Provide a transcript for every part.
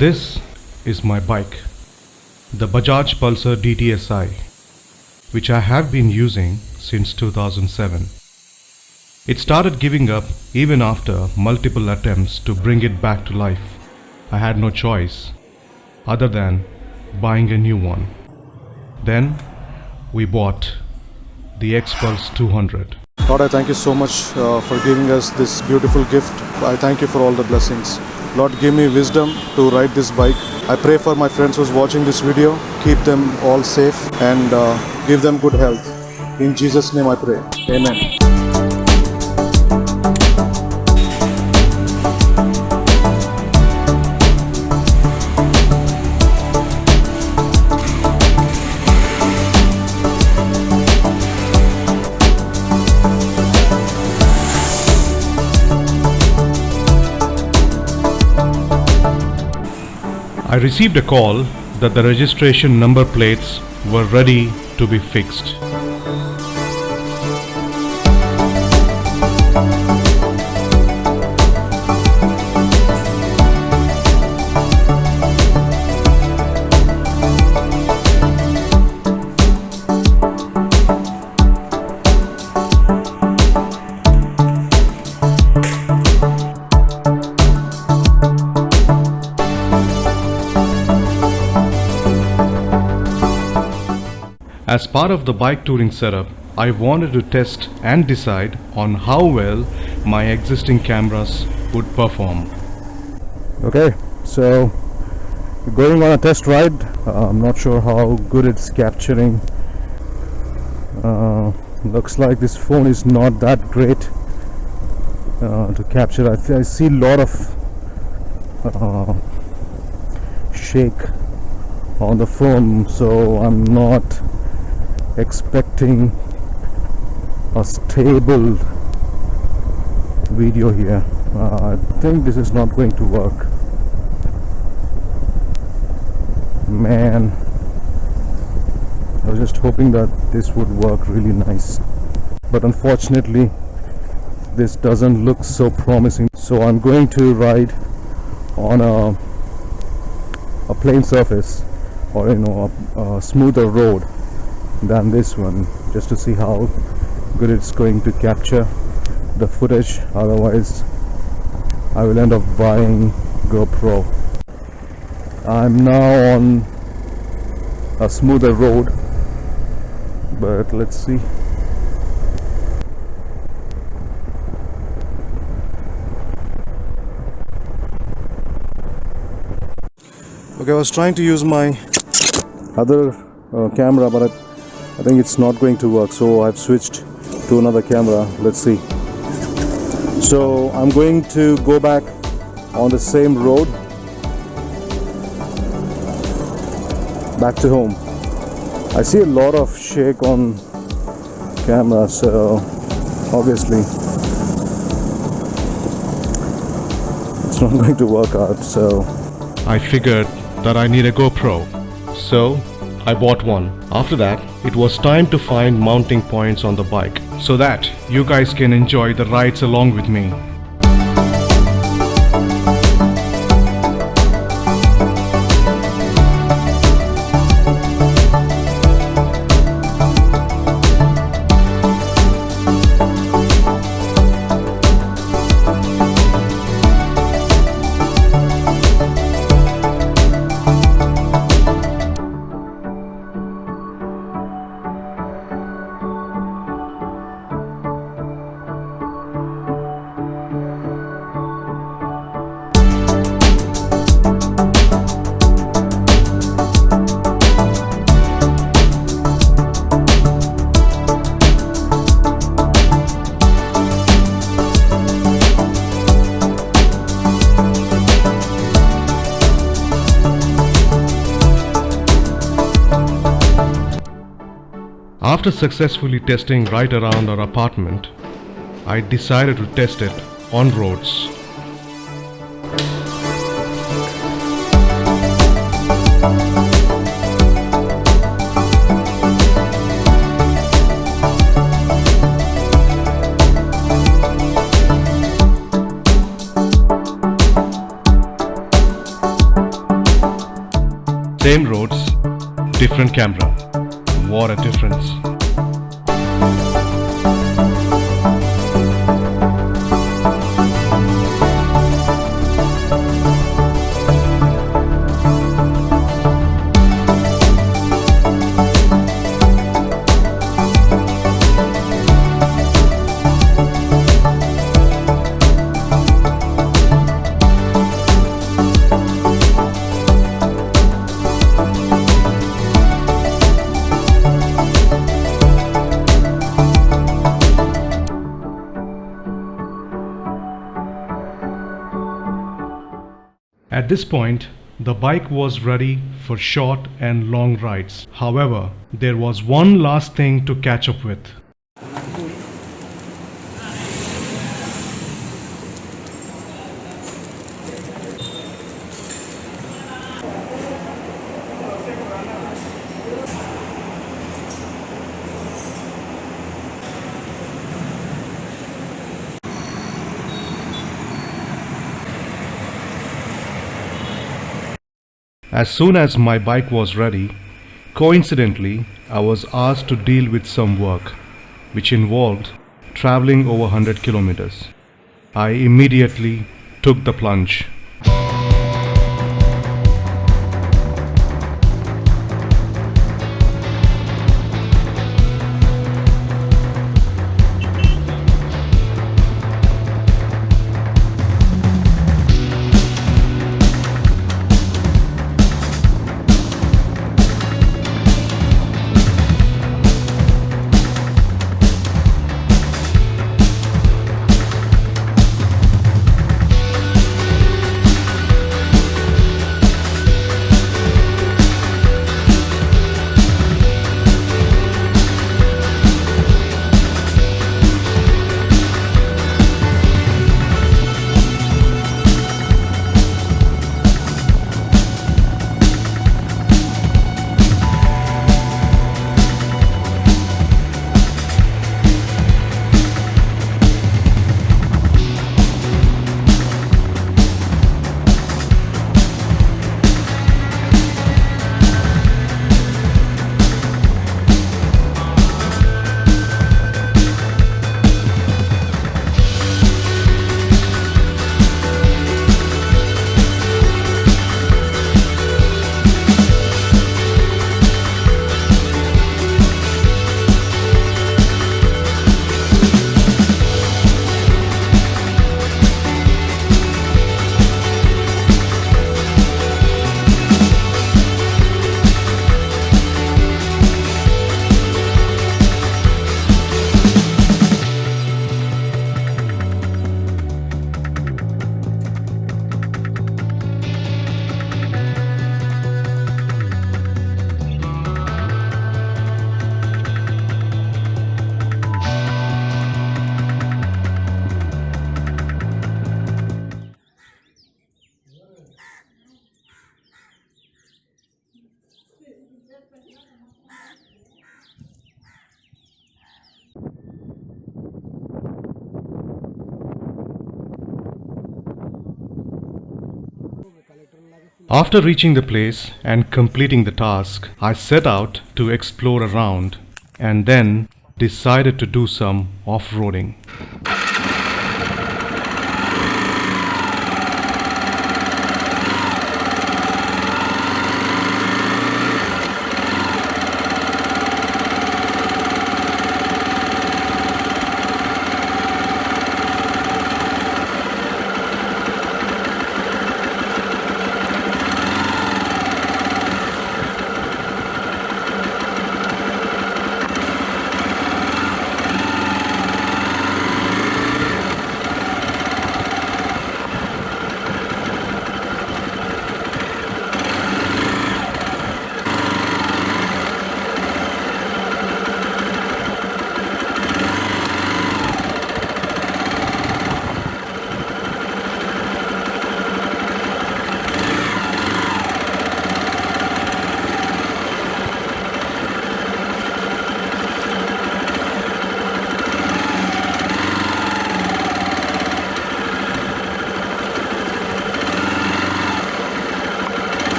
This is my bike, the Bajaj Pulsar DTSI, which I have been using since 2007. It started giving up even after multiple attempts to bring it back to life. I had no choice other than buying a new one. Then we bought the Xpulse 200. Lord, I thank you so much for giving us this beautiful gift. I thank you for all the blessings. Lord, give me wisdom to ride this bike. I pray for my friends who's watching this video. Keep them all safe and give them good health. In Jesus' name I pray. Amen. I received a call that the registration number plates were ready to be fixed. As part of the bike touring setup, I wanted to test and decide on how well my existing cameras would perform. Okay, so going on a test ride. I'm not sure how good it's capturing. Looks like this phone is not that great to capture. I see a lot of shake on the phone, so I'm not expecting a stable video here. I think this is not going to work. Man, I was just hoping that this would work really nice, but unfortunately this doesn't look so promising. So I'm going to ride on a plain surface, or a smoother road than this one, just to see how good it's going to capture the footage. Otherwise I will end up buying GoPro. I'm now on a smoother road, but let's see. Okay, I was trying to use my other camera, but I think it's not going to work, so I've switched to another camera. Let's see. So I'm going to go back on the same road back to home. I see a lot of shake on camera, so obviously it's not going to work out. So I figured that I need a GoPro, so I bought one. After that, it was time to find mounting points on the bike so that you guys can enjoy the rides along with me. After successfully testing right around our apartment, I decided to test it on roads. different camera. What a difference. At this point, the bike was ready for short and long rides. However, there was one last thing to catch up with. As soon as my bike was ready, coincidentally, I was asked to deal with some work, which involved traveling over 100 kilometers. I immediately took the plunge. After reaching the place and completing the task, I set out to explore around and then decided to do some off-roading.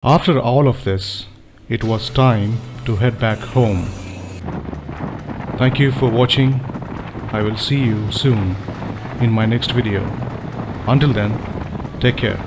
After all of this, it was time to head back home. Thank you for watching. I will see you soon in my next video. Until then, take care.